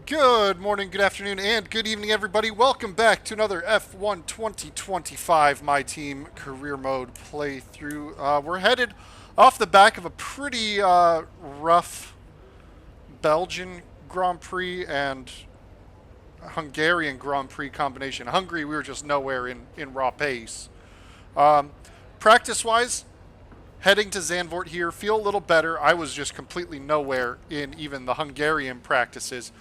Good morning, good afternoon, and good evening, everybody. Welcome back to another F1 2025 My Team Career Mode playthrough. We're headed off the back of a pretty rough Belgian Grand Prix and Hungarian Grand Prix combination. Hungary, we were just nowhere in raw pace. Um, Practice-wise, heading to Zandvoort here, feel a little better. I was just completely nowhere in even the Hungarian practices.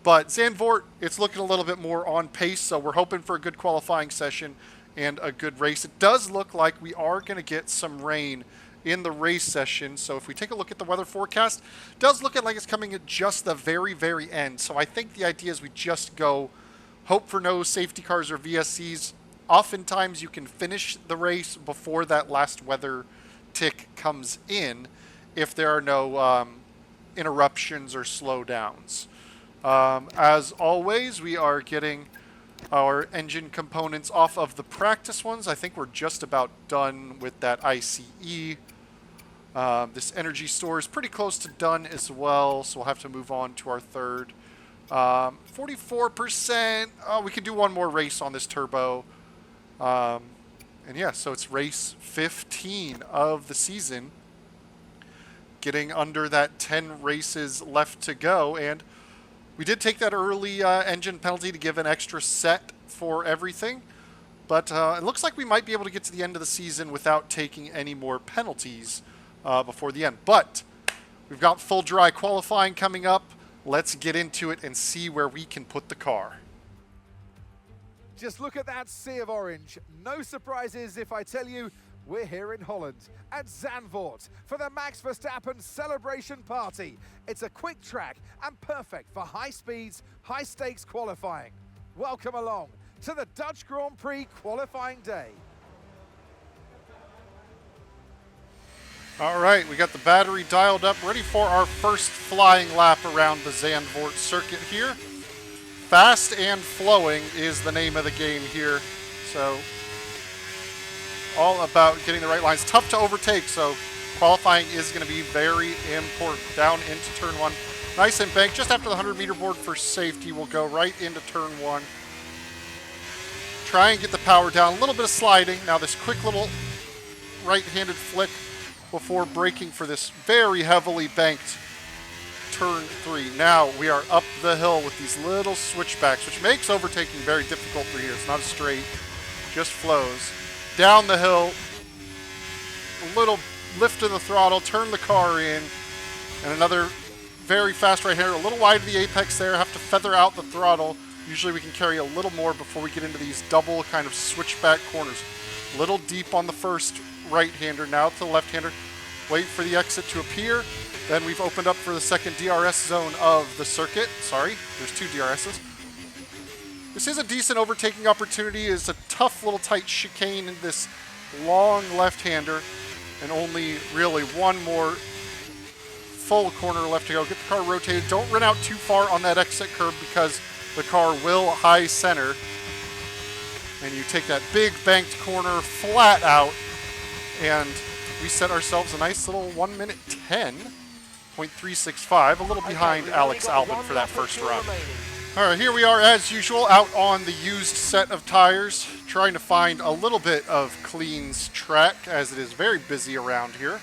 But Zandvoort, it's looking a little bit more on pace, so we're hoping for a good qualifying session and a good race. It does look like we are going to get some rain in the race session, so if we take a look at the weather forecast, it does look like it's coming at just the very, very end. So I think the idea is we just go, hope for no safety cars or VSCs. Oftentimes you can finish the race before that last weather tick comes in if there are no interruptions or slowdowns. As always, we are getting our engine components off of the practice ones. I think we're just about done with that ICE. This energy store is pretty close to done as well, so we'll have to move on to our third. 44%. We can do one more race on this turbo. And yeah, so it's race 15 of the season. Getting under that 10 races left to go, and we did take that early engine penalty to give an extra set for everything, but it looks like we might be able to get to the end of the season without taking any more penalties before the end. But we've got full dry qualifying coming up. Let's get into it and see where we can put the car. Just look at that sea of orange. No surprises if I tell you we're here in Holland at Zandvoort for the Max Verstappen celebration party. It's a quick track and perfect for high speeds, high stakes qualifying. Welcome along to the Dutch Grand Prix qualifying day. All right, we got the battery dialed up, ready for our first flying lap around the Zandvoort circuit here. Fast and flowing is the name of the game here, so all about getting the right lines. Tough to overtake, so qualifying is going to be very important. Down into turn one. Nice and bank. Just after the 100-meter board for safety, we'll go right into turn one. Try and get the power down. A little bit of sliding. Now this quick little right-handed flick before braking for this very heavily banked turn three. Now we are up the hill with these little switchbacks, which makes overtaking very difficult for here. It's not a straight, just flows. Down the hill, a little lift of the throttle, turn the car in, and another very fast right-hander, a little wide of the apex there, have to feather out the throttle. Usually we can carry a little more before we get into these double kind of switchback corners. A little deep on the first right-hander, now to the left-hander. Wait for the exit to appear. Then we've opened up for the second DRS zone of the circuit. Sorry, there's two DRSs. This is a decent overtaking opportunity. It's a tough little tight chicane in this long left-hander, and only really one more full corner left to go. Get the car rotated. Don't run out too far on that exit curve because the car will high center. And you take that big banked corner flat out, and we set ourselves a nice little 1 minute 10.365, a little behind Alex Albon for that first run. All right, here we are as usual out on the used set of tires, trying to find a little bit of Clean's track as it is very busy around here.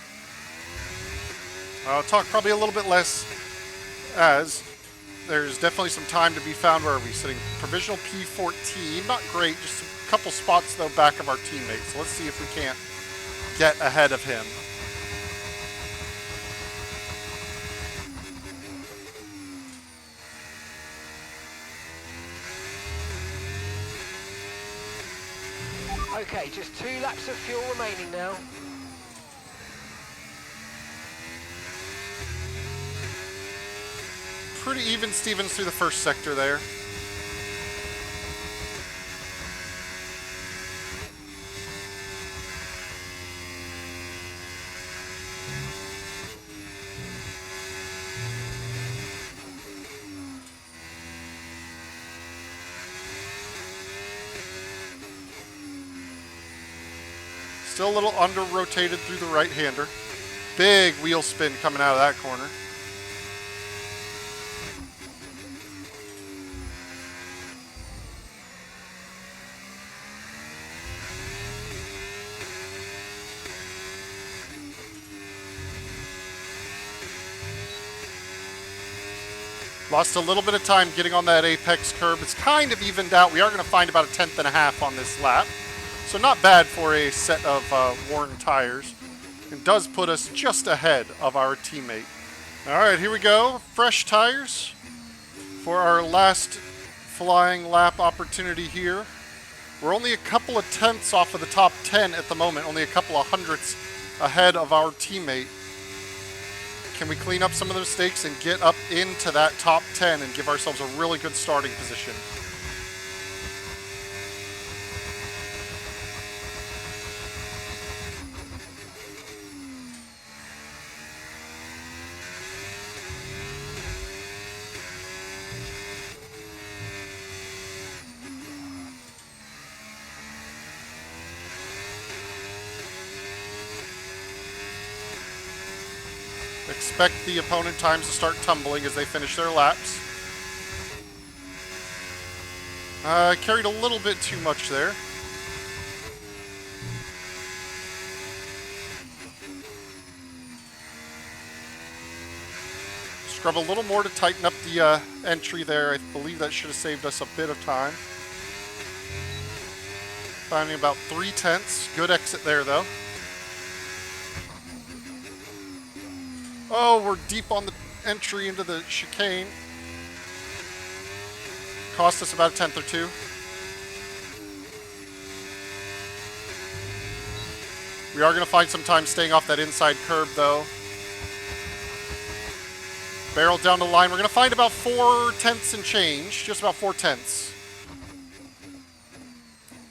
I'll talk probably a little bit less as there's definitely some time to be found. Where are we sitting? Provisional P14, not great, just a couple spots though back of our teammates. So let's see if we can't get ahead of him. Okay, just 2 laps of fuel remaining now. Pretty even Stevens through the first sector there. Still a little under-rotated through the right-hander. Big wheel spin coming out of that corner. Lost a little bit of time getting on that apex curb. It's kind of evened out. We are going to find about a 1/10.5 on this lap. So not bad for a set of worn tires. And does put us just ahead of our teammate. All right, here we go. Fresh tires for our last flying lap opportunity here. We're only a couple of tenths off of the top 10 at the moment. Only a couple of hundredths ahead of our teammate. Can we clean up some of the mistakes and get up into that top 10 and give ourselves a really good starting position? Expect the opponent times to start tumbling as they finish their laps. Carried a little bit too much there. Scrub a little more to tighten up the entry there. I believe that should have saved us a bit of time. Finding about 3/10. Good exit there, though. Oh, we're deep on the entry into the chicane. Cost us about a 1/10 or 2. We are going to find some time staying off that inside curb, though. Barrel down the line. We're going to find about 4/10 and change. Just about 4/10.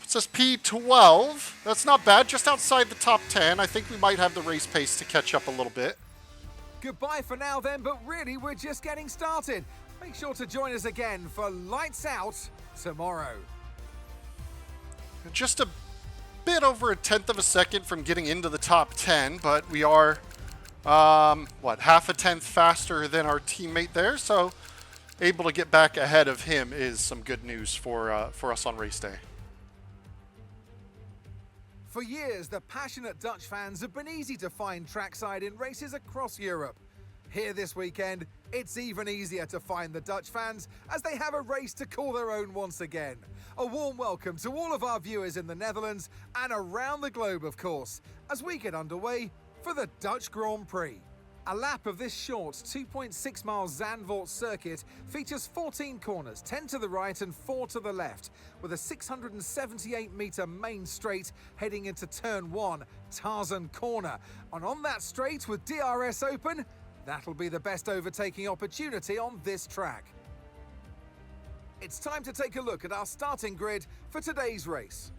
Puts us P12. That's not bad. Just outside the top 10. I think we might have the race pace to catch up a little bit. Goodbye for now then, but really we're just getting started. Make sure to join us again for Lights Out tomorrow. Just a bit over a 1/10 of a second from getting into the top 10, but we are, half a 1/10 faster than our teammate there, so able to get back ahead of him is some good news for us on race day. For years, the passionate Dutch fans have been easy to find trackside in races across Europe. Here this weekend, it's even easier to find the Dutch fans as they have a race to call their own once again. A warm welcome to all of our viewers in the Netherlands and around the globe, of course, as we get underway for the Dutch Grand Prix. A lap of this short 2.6 mile Zandvoort circuit features 14 corners, 10 to the right and 4 to the left, with a 678 metre main straight heading into turn 1, Tarzan Corner. And on that straight with DRS open, that'll be the best overtaking opportunity on this track. It's time to take a look at our starting grid for today's race.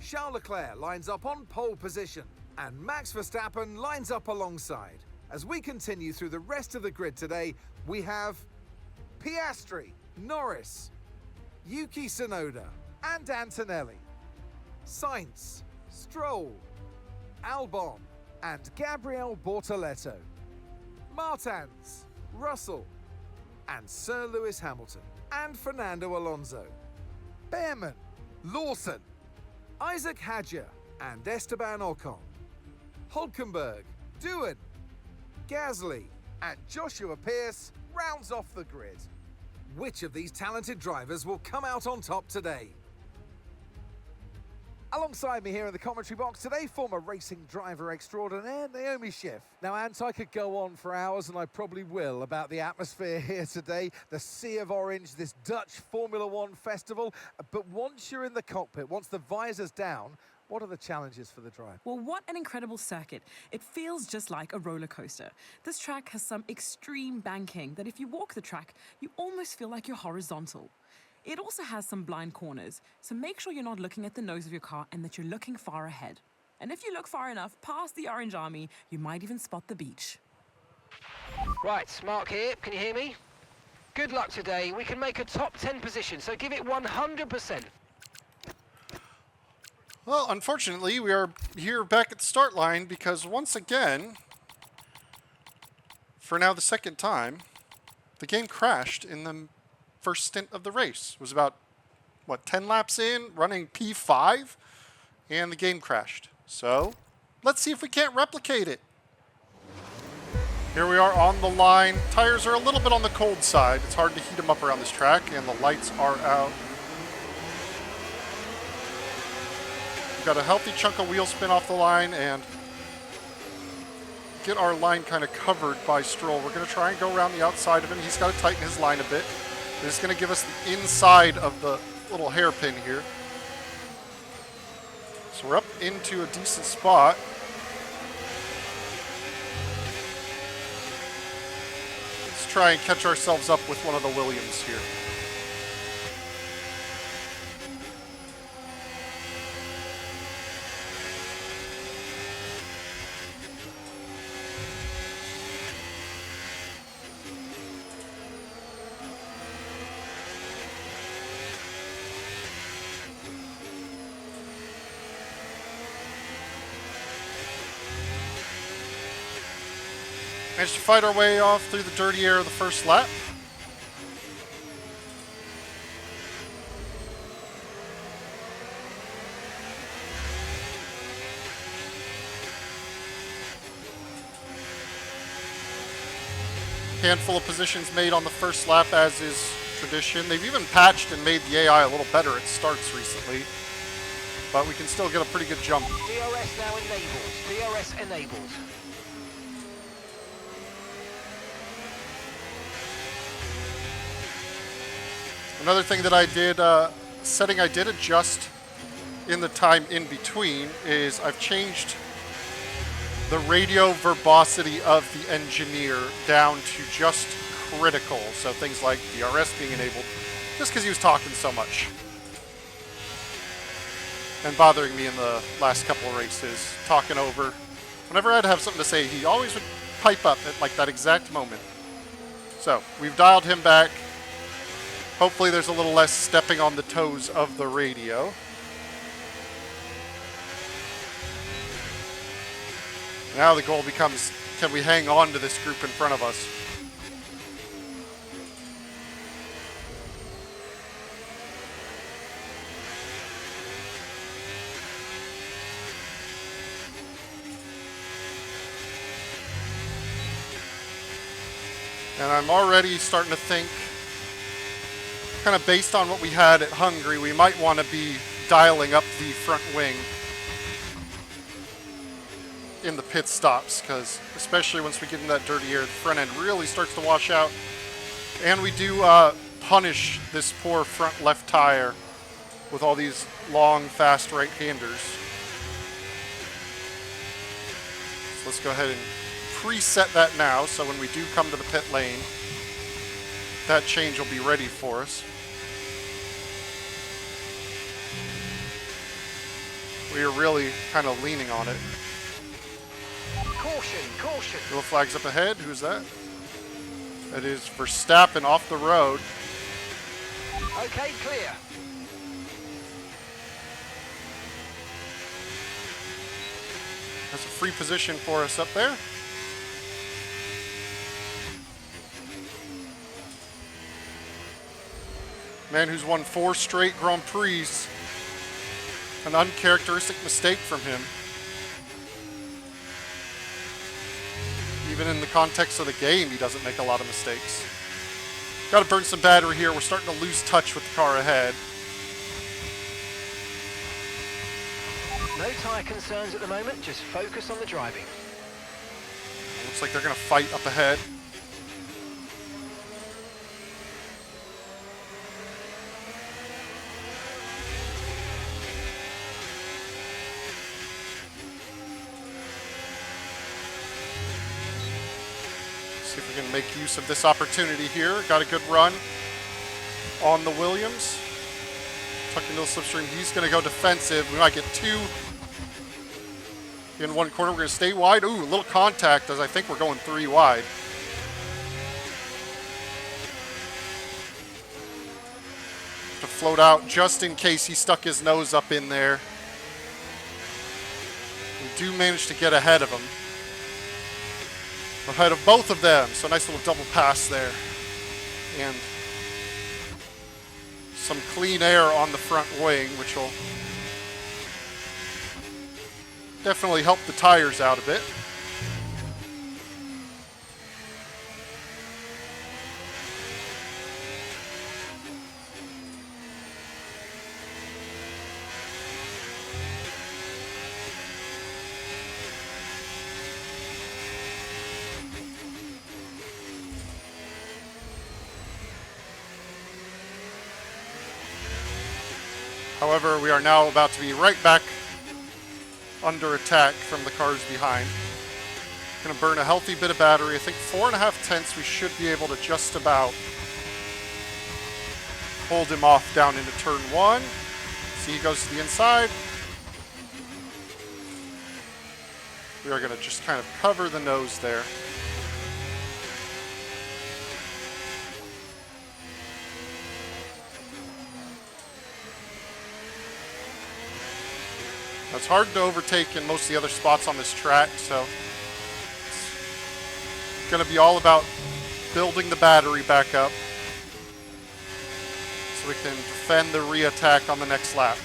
Charles Leclerc lines up on pole position, and Max Verstappen lines up alongside. As we continue through the rest of the grid today, we have Piastri, Norris, Yuki Tsunoda, and Antonelli, Sainz, Stroll, Albon, and Gabriel Bortoleto, Martins, Russell, and Sir Lewis Hamilton, and Fernando Alonso, Behrman, Lawson, Isaac Hadjar, and Esteban Ocon, Hulkenberg, Doohan, Gasly, and Joshua Pearce rounds off the grid. Which of these talented drivers will come out on top today? Alongside me here in the commentary box today, former racing driver extraordinaire Naomi Schiff. Now, Ant, I could go on for hours, and I probably will, about the atmosphere here today, the sea of orange, this Dutch Formula One festival. But once you're in the cockpit, once the visor's down, what are the challenges for the drive? Well, what an incredible circuit. It feels just like a roller coaster. This track has some extreme banking that if you walk the track, you almost feel like you're horizontal. It also has some blind corners, so make sure you're not looking at the nose of your car and that you're looking far ahead. And if you look far enough past the Orange Army, you might even spot the beach. Right, Mark here. Can you hear me? Good luck today. We can make a top 10 position, so give it 100%. Well, unfortunately, we are here back at the start line because once again, for now the second time, the game crashed in the first stint of the race. It was about, 10 laps in, running P5, and the game crashed. So, let's see if we can't replicate it. Here we are on the line. Tires are a little bit on the cold side. It's hard to heat them up around this track, and the lights are out. We've got a healthy chunk of wheel spin off the line and get our line kind of covered by Stroll. We're going to try and go around the outside of him. He's got to tighten his line a bit. This is going to give us the inside of the little hairpin here. So we're up into a decent spot. Let's try and catch ourselves up with one of the Williams here. Managed to fight our way off through the dirty air of the first lap. Handful of positions made on the first lap, as is tradition. They've even patched and made the AI a little better at starts recently, but we can still get a pretty good jump. DRS now enabled. DRS enabled. Another thing that I did, setting I did adjust in the time in between is I've changed the radio verbosity of the engineer down to just critical. So things like DRS being enabled, just because he was talking so much and bothering me in the last couple of races, talking over. Whenever I'd have something to say, he always would pipe up at like that exact moment. So we've dialed him back. Hopefully there's a little less stepping on the toes of the radio. Now the goal becomes, can we hang on to this group in front of us? And I'm already starting to think, kind of based on what we had at Hungary, we might want to be dialing up the front wing in the pit stops, because especially once we get in that dirty air, the front end really starts to wash out. And we do punish this poor front left tire with all these long, fast right-handers. So let's go ahead and preset that now, so when we do come to the pit lane, that change will be ready for us. We are really kind of leaning on it. Caution, caution. Little flags up ahead. Who's that? That is Verstappen off the road. Okay, clear. That's a free position for us up there. Man who's won 4 straight Grand Prix. An uncharacteristic mistake from him. Even in the context of the game, he doesn't make a lot of mistakes. Got to burn some battery here. We're starting to lose touch with the car ahead. No tyre concerns at the moment, just focus on the driving. Looks like they're going to fight up ahead. See if we can make use of this opportunity here. Got a good run on the Williams. Tucked into the slipstream. He's going to go defensive. We might get 2 in one corner. We're going to stay wide. Ooh, a little contact as I think we're going 3 wide. To float out just in case he stuck his nose up in there. We do manage to get ahead of him. Ahead of both of them. So nice little double pass there. And some clean air on the front wing, which will definitely help the tires out a bit. However, we are now about to be right back under attack from the cars behind. Going to burn a healthy bit of battery. I think 4.5 tenths we should be able to just about hold him off down into turn 1. See, he goes to the inside. We are going to just kind of cover the nose there. It's hard to overtake in most of the other spots on this track, so it's going to be all about building the battery back up so we can defend the re-attack on the next lap.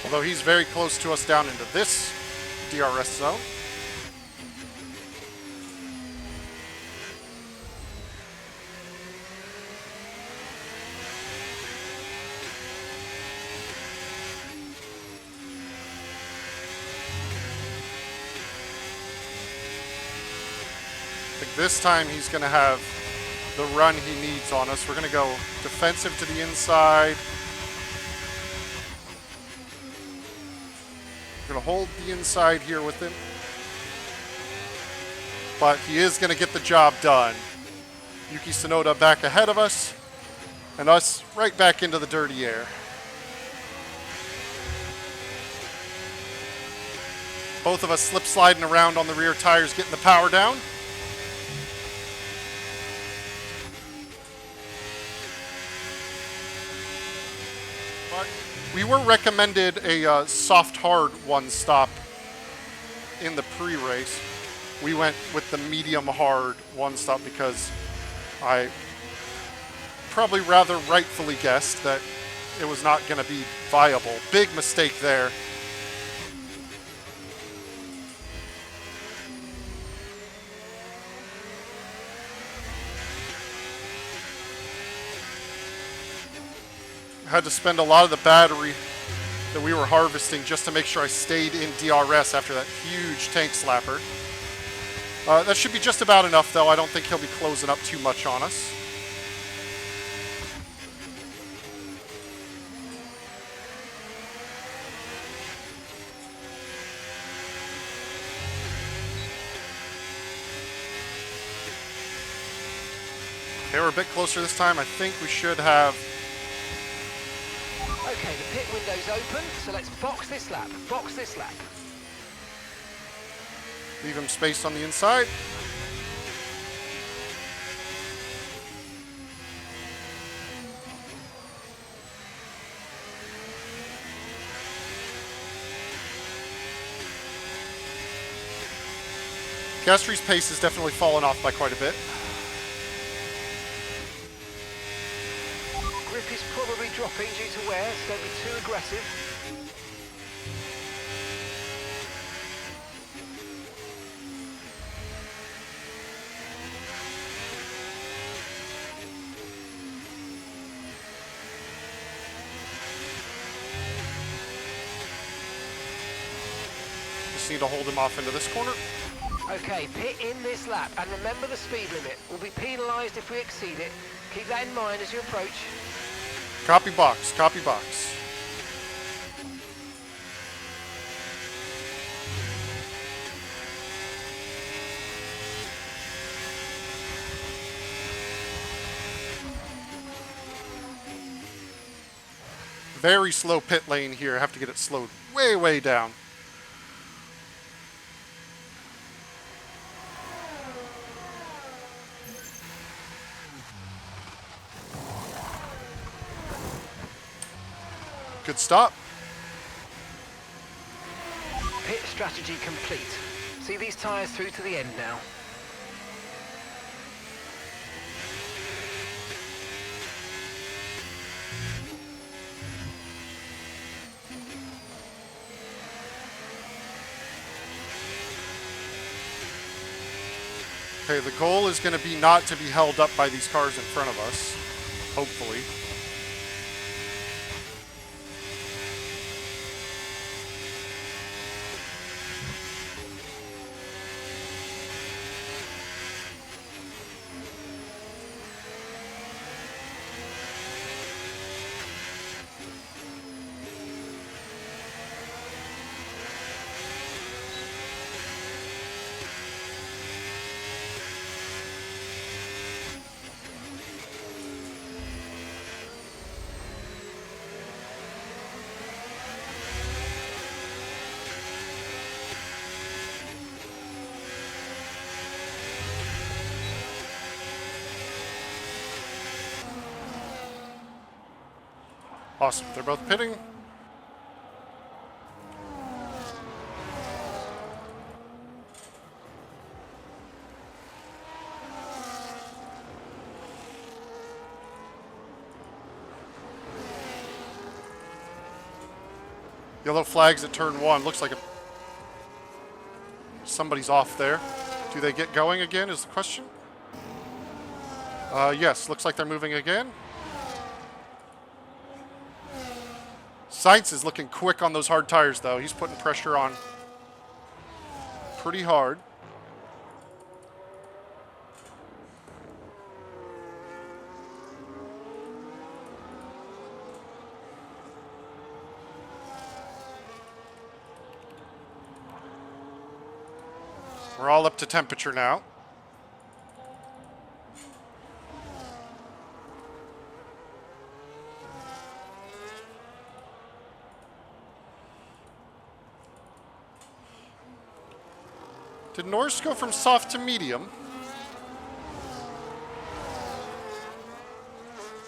Although he's very close to us down into this DRS zone. I think this time he's going to have the run he needs on us. We're going to go defensive to the inside. We're going to hold the inside here with him. But he is going to get the job done. Yuki Tsunoda back ahead of us. And us right back into the dirty air. Both of us slip sliding around on the rear tires, getting the power down. But we were recommended a soft hard one stop in the pre-race. We went with the medium hard one stop because I probably rather rightfully guessed that it was not going to be viable. Big mistake there. Had to spend a lot of the battery that we were harvesting just to make sure I stayed in DRS after that huge tank slapper. That should be just about enough, though. I don't think he'll be closing up too much on us. Okay, we're a bit closer this time. I think we should have... Okay, the pit window's open, so let's box this lap. Box this lap. Leave him space on the inside. Gasly's pace has definitely fallen off by quite a bit. Grip is probably dropping due to wear, so don't be too aggressive. Just need to hold him off into this corner. Okay, pit in this lap, and remember the speed limit. We'll be penalised if we exceed it. Keep that in mind as you approach. Copy box, copy box. Very slow pit lane here. I have to get it slowed way, way down. Good stop. Pit strategy complete. See these tyres through to the end now. Okay, the goal is going to be not to be held up by these cars in front of us, hopefully. Awesome. They're both pitting. Yellow flags at turn 1. Looks like somebody's off there. Do they get going again is the question? Yes, looks like they're moving again. Sainz is looking quick on those hard tires, though. He's putting pressure on pretty hard. We're all up to temperature now. Did Norris go from soft to medium?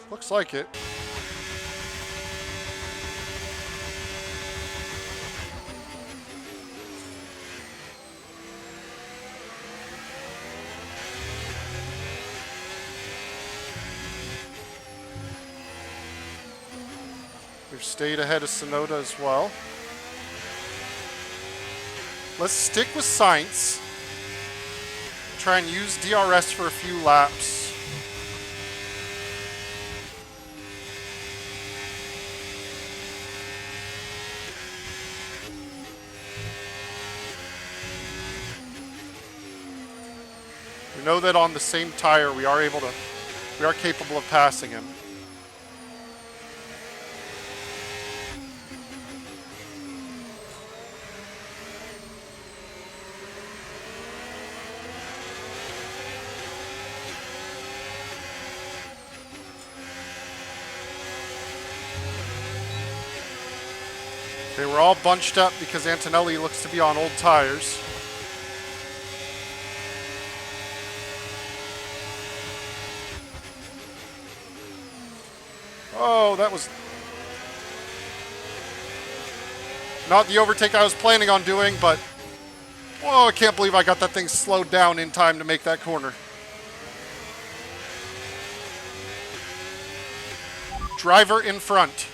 Looks like it. We've stayed ahead of Sonoda as well. Let's stick with Sainz. Try and use DRS for a few laps. We know that on the same tire we are capable of passing him. Okay, we're all bunched up because Antonelli looks to be on old tires. Oh, that was not the overtake I was planning on doing, but oh, I can't believe I got that thing slowed down in time to make that corner. Driver in front.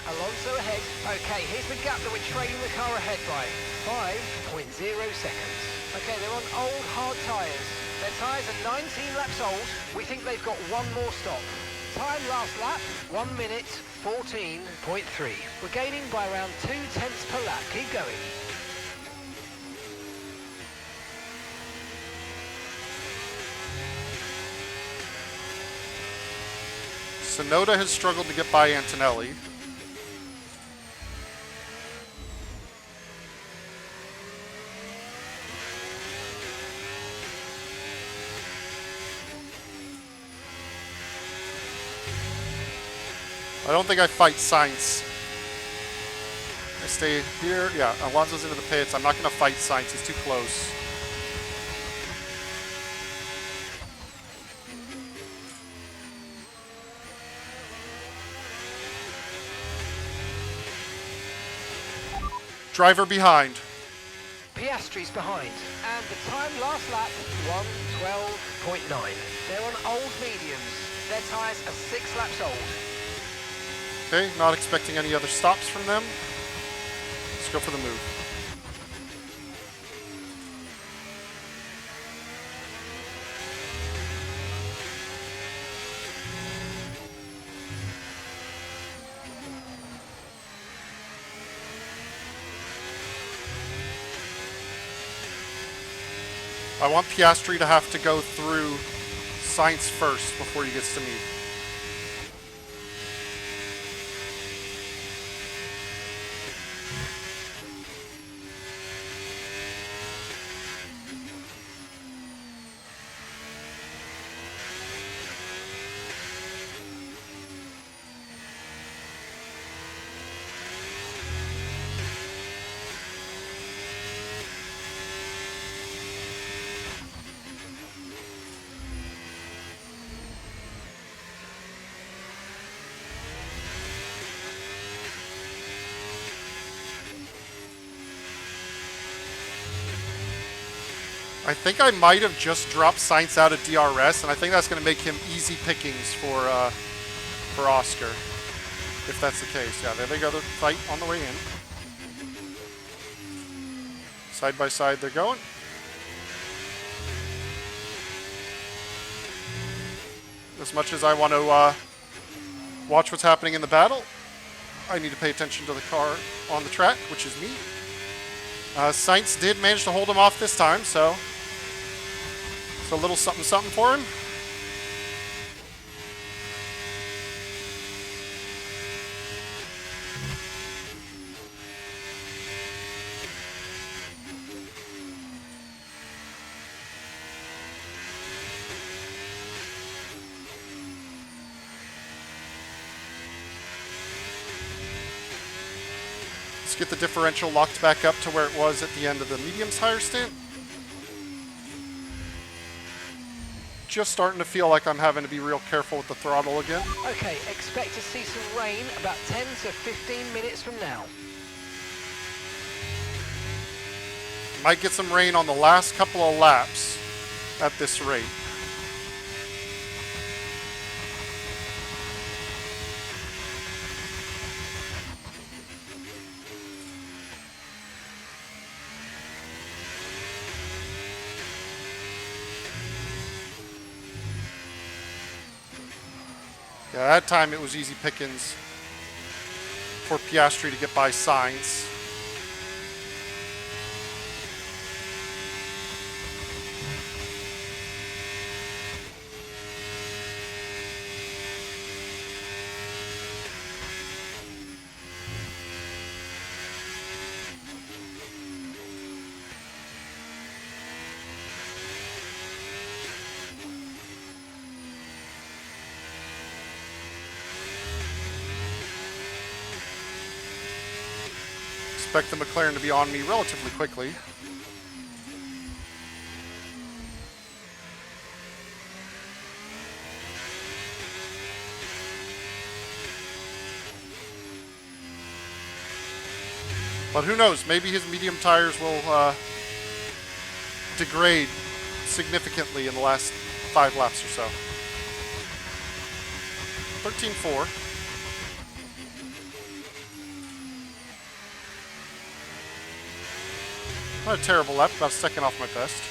Alonso ahead. Okay, here's the gap that we're trailing the car ahead by. 5.0 seconds. Okay, they're on old hard tyres. Their tyres are 19 laps old. We think they've got one more stop. Time last lap, 1 minute 14.3. We're gaining by around 2 tenths per lap. Keep going. Sonoda has struggled to get by Antonelli. I don't think I fight Sainz. I stay here. Yeah, Alonso's into the pits. I'm not going to fight Sainz. He's too close. Driver behind. Piastri's behind. And the time last lap, 1:12.9. They're on old mediums. Their tyres are 6 laps old. Okay, not expecting any other stops from them. Let's go for the move. I want Piastri to have to go through Sainz first before he gets to me. I think I might have just dropped Sainz out of DRS, and I think that's going to make him easy pickings for Oscar, if that's the case. Yeah, there they go, the fight on the way in. Side by side they're going. As much as I want to watch what's happening in the battle, I need to pay attention to the car on the track, which is me. Sainz did manage to hold him off this time, so it's a little something something for him. Let's get the differential locked back up to where it was at the end of the medium tire stint. Just starting to feel like I'm having to be real careful with the throttle again. Okay, expect to see some rain about 10 to 15 minutes from now. Might get some rain on the last couple of laps at this rate. Yeah, that time it was easy pickings for Piastri to get by Sainz. Expect the McLaren to be on me relatively quickly. But who knows, maybe his medium tires will degrade significantly in the last 5 laps or so. 13.4. Not a terrible lap, about a second off my best.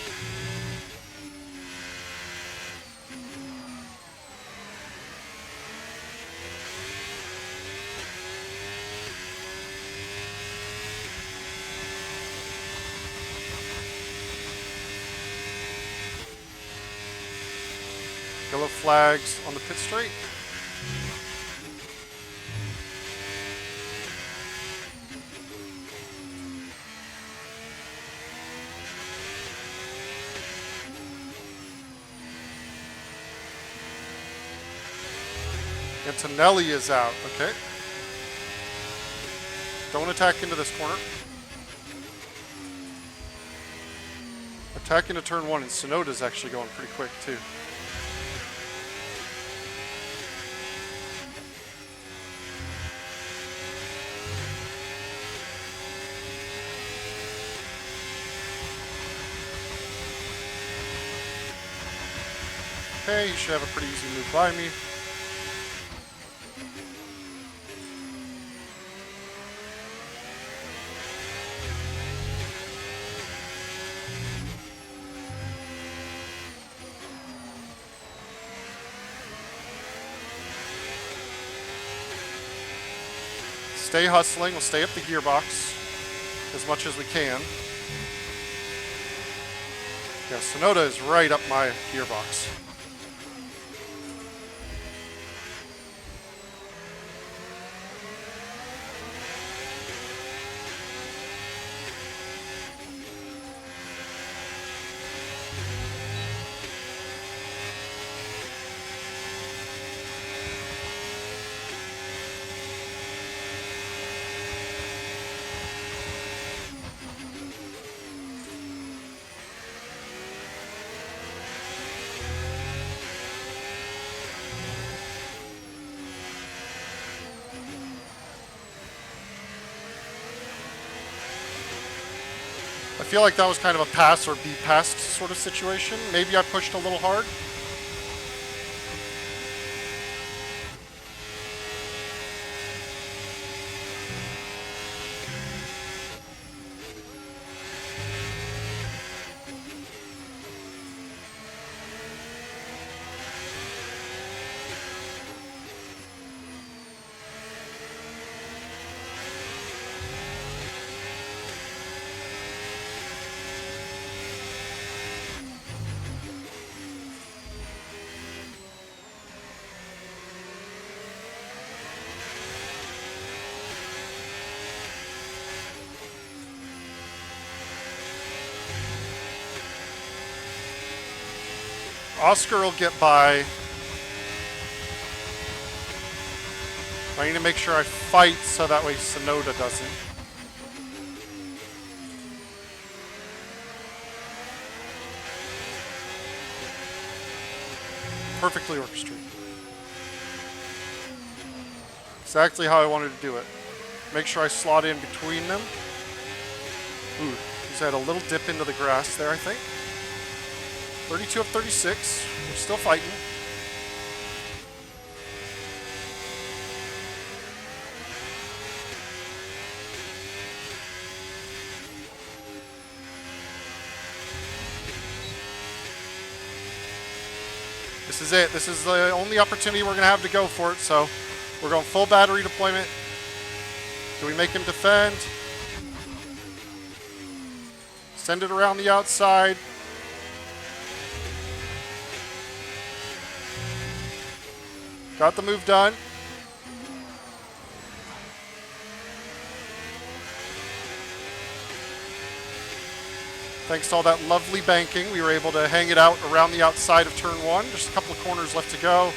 Yellow flags on the pit straight. Antonelli is out, okay. Don't attack into this corner. Attack into turn 1, and Sonoda's actually going pretty quick too. Okay, you should have a pretty easy move by me. Stay hustling, we'll stay up the gearbox as much as we can. Yeah, Sonoda is right up my gearbox. I feel like that was kind of a pass or be passed sort of situation. Maybe I pushed a little hard. Oscar will get by. I need to make sure I fight so that way Sonoda doesn't. Perfectly orchestrated. Exactly how I wanted to do it. Make sure I slot in between them. Ooh, he's had a little dip into the grass there, I think. 32 of 36. We're still fighting. This is it. This is the only opportunity we're going to have to go for it. So we're going full battery deployment. Do we make him defend? Send it around the outside. Got the move done. Thanks to all that lovely banking, we were able to hang it out around the outside of turn one. Just a couple of corners left to go.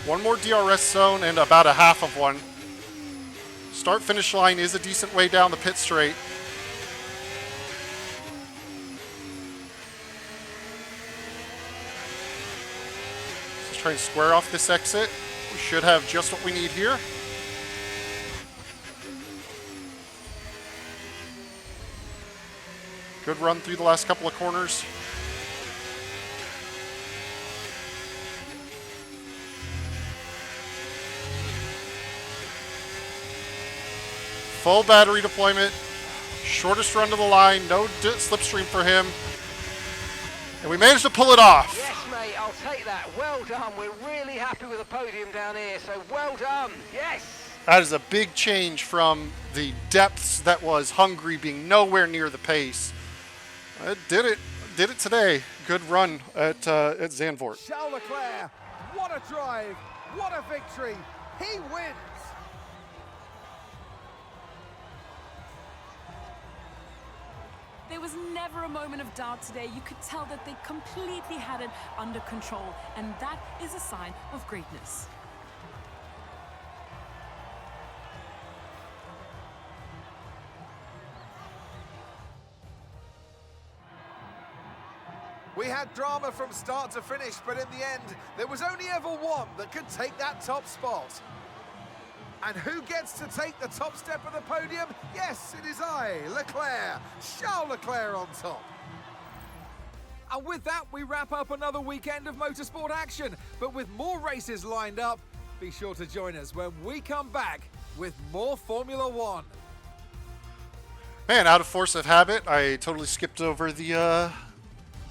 One more DRS zone and about a half of one. Start-finish line is a decent way down the pit straight. Try and square off this exit. We should have just what we need here. Good run through the last couple of corners. Full battery deployment. Shortest run to the line. No slipstream for him. And we managed to pull it off. Yes, mate, I'll take that. Well done. We're really happy with the podium down here, so well done. Yes. That is a big change from the depths that was Hungary being nowhere near the pace. It did it today. Good run at Zandvoort. Charles Leclerc, what a drive, what a victory. He wins. There was never a moment of doubt today. You could tell that they completely had it under control, and that is a sign of greatness. We had drama from start to finish, but in the end, there was only ever one that could take that top spot. And who gets to take the top step of the podium? Yes, it is I, Leclerc, Charles Leclerc on top. And with that, we wrap up another weekend of motorsport action. But with more races lined up, be sure to join us when we come back with more Formula One. Man, out of force of habit, I totally skipped over the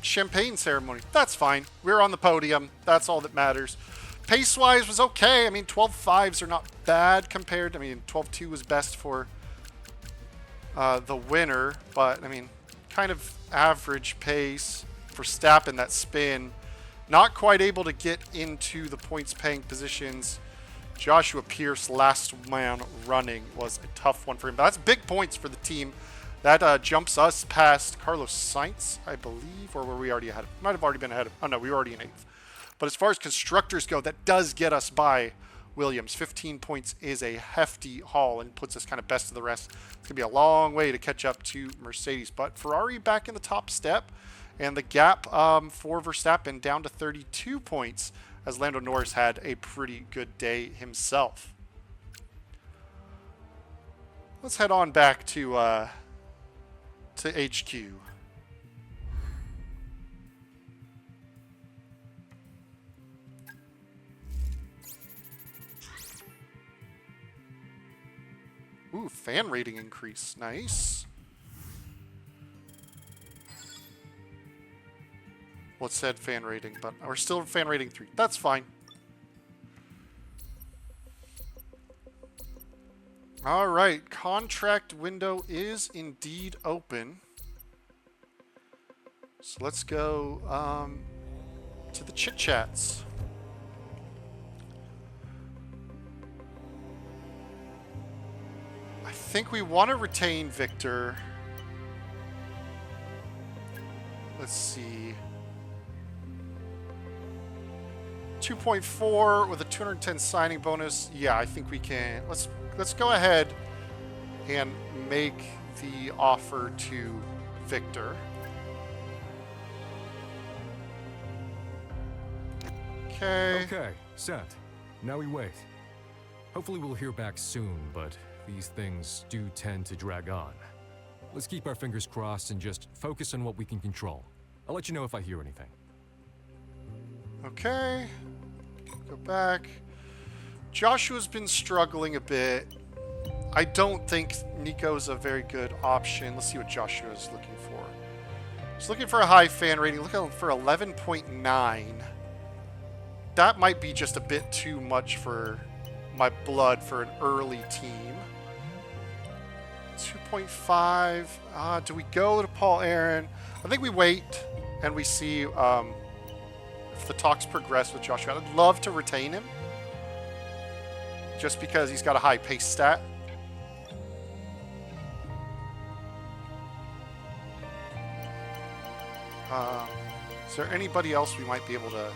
champagne ceremony. That's fine. We're on the podium. That's all that matters. Pace-wise was okay. I mean, 12.5s are not bad compared. I mean, 12.2 was best for the winner, but I mean, kind of average pace for Verstappen that spin. Not quite able to get into the points-paying positions. Joshua Pierce, last man running, was a tough one for him. But that's big points for the team. That jumps us past Carlos Sainz, I believe, or were we already ahead? Might have already been ahead of. Oh no, we were already in 8th. But as far as constructors go, that does get us by Williams. 15 points is a hefty haul and puts us kind of best of the rest. It's going to be a long way to catch up to Mercedes. But Ferrari back in the top step, and the gap for Verstappen down to 32 points as Lando Norris had a pretty good day himself. Let's head on back to HQ. Ooh, fan rating increase. Nice. Well, it said fan rating, but we're still fan rating 3. That's fine. All right, contract window is indeed open. So let's go to the chit chats. I think we want to retain Victor. Let's see. 2.4 with a 210 signing bonus. Yeah, I think we can. Let's go ahead and make the offer to Victor. Okay. Okay, set. Now we wait. Hopefully we'll hear back soon, but these things do tend to drag on. Let's keep our fingers crossed and just focus on what we can control. I'll let you know if I hear anything. Okay. Go back. Joshua's been struggling a bit. I don't think Nico's a very good option. Let's see what Joshua's looking for. He's looking for a high fan rating. Looking for 11.9. That might be just a bit too much for my blood for an early team. 2.5. Do we go to Paul Aaron? I think we wait and we see if the talks progress with Joshua. I'd love to retain him just because he's got a high pace stat. Is there anybody else we might be able to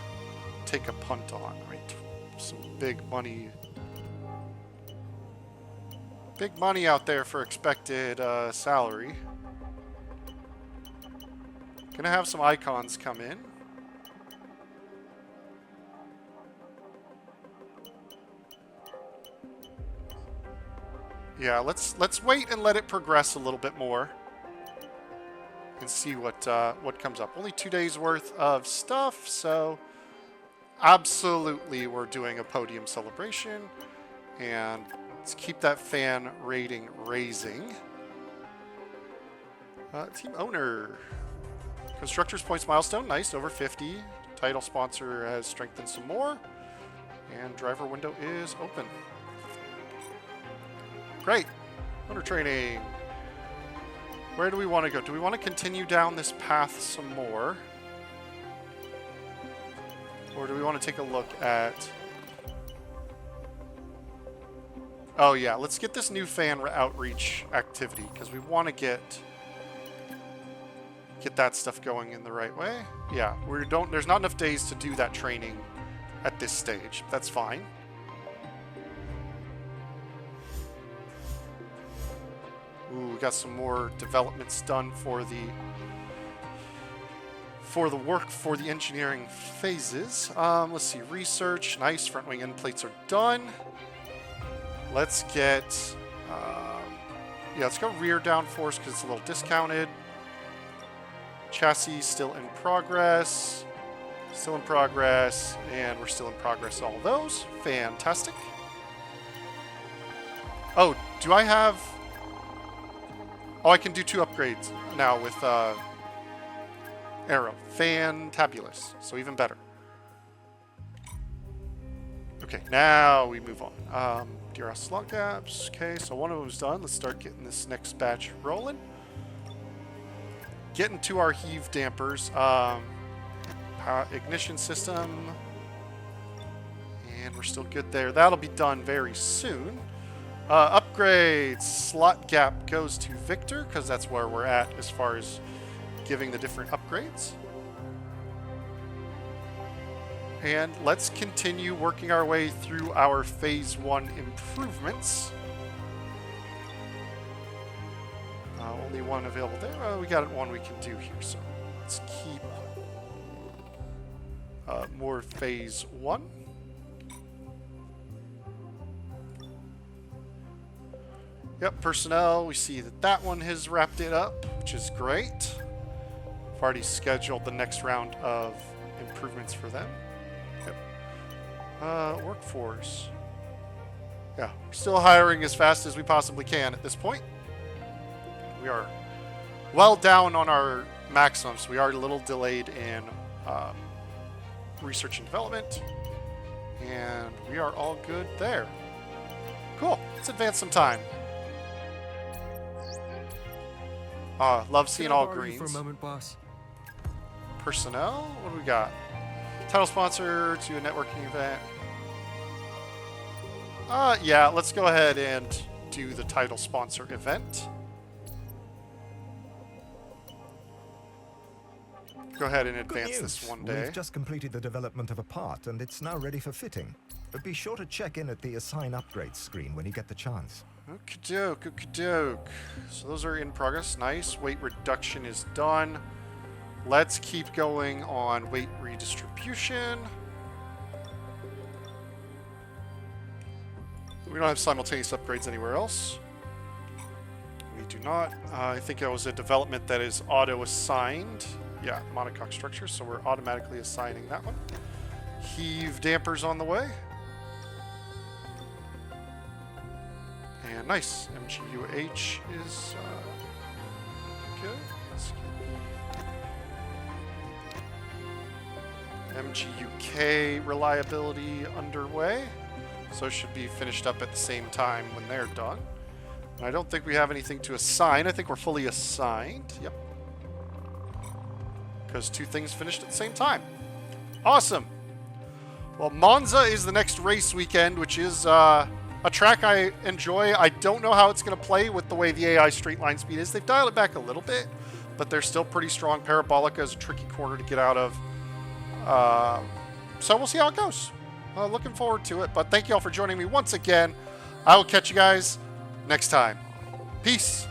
take a punt on? Right, some big money out there for expected salary. Gonna have some icons come in. Yeah, let's wait and let it progress a little bit more and see what comes up. Only 2 days worth of stuff, so absolutely we're doing a podium celebration, and let's keep that fan rating raising. Team owner. Constructors points milestone, nice, over 50. Title sponsor has strengthened some more. And driver window is open. Great. Owner training. Where do we want to go? Do we want to continue down this path some more? Or do we want to take a look at... Oh yeah, let's get this new fan outreach activity, because we want to get that stuff going in the right way. Yeah, there's not enough days to do that training at this stage. That's fine. Ooh, we got some more developments done for the work for the engineering phases. Let's see, research, nice, front wing end plates are done. Let's get, let's go rear downforce because it's a little discounted. Chassis still in progress, and we're still in progress all those. Fantastic. Oh, do I have... Oh, I can do 2 upgrades now with Arrow. Fantabulous. So even better. Okay, now we move on. DRS slot gaps. Okay, so one of them's done. Let's start getting this next batch rolling. Getting to our heave dampers. Ignition system. And we're still good there. That'll be done very soon. Upgrades. Slot gap goes to Victor, because that's where we're at as far as giving the different upgrades. And let's continue working our way through our Phase 1 improvements. Only one available there. We got one we can do here, so let's keep more phase 1. Yep, personnel, we see that that one has wrapped it up, which is great. I've already scheduled the next round of improvements for them. Yep. Workforce. Yeah, we're still hiring as fast as we possibly can at this point. We are well down on our maximum, so we are a little delayed in research and development. And we are all good there. Cool, let's advance some time. Love seeing all greens. For a moment, boss. Personnel, what do we got? Title sponsor to a networking event. Yeah, let's go ahead and do the title sponsor event. Go ahead and advance this one day. We've just completed the development of a part, and it's now ready for fitting. But be sure to check in at the Assign Upgrades screen when you get the chance. Okie-doke, okie-doke. So those are in progress. Nice. Weight reduction is done. Let's keep going on weight redistribution. We don't have simultaneous upgrades anywhere else. We do not. I think it was a development that is auto-assigned. Yeah, monocoque structure, so we're automatically assigning that one. Heave dampers on the way. And nice. MGUH is good. MGUK reliability underway. So it should be finished up at the same time when they're done. And I don't think we have anything to assign. I think we're fully assigned. Yep. Because 2 things finished at the same time. Awesome. Well, Monza is the next race weekend, which is a track I enjoy. I don't know how it's going to play with the way the AI straight line speed is. They've dialed it back a little bit, but they're still pretty strong. Parabolica is a tricky corner to get out of. So we'll see how it goes. Looking forward to it, but thank you all for joining me once again. I will catch you guys next time. Peace.